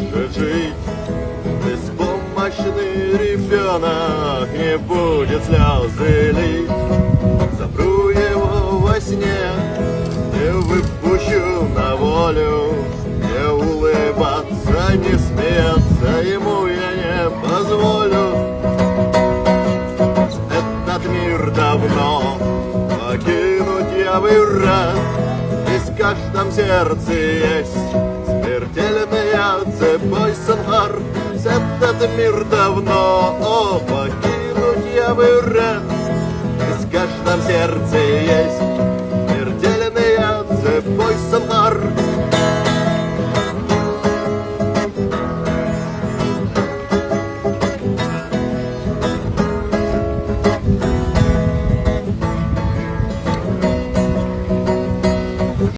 может жить. Беспомощный ребенок не будет слезы лить. Запру его во сне, не выпущу на волю. Не улыбаться, не смеяться ему я не позволю. Этот мир давно покинуть я бы рад. Здесь в каждом сердце есть смертельная цепой Санхар. Этот мир давно покинуть я бы рад. Здесь в каждом сердце есть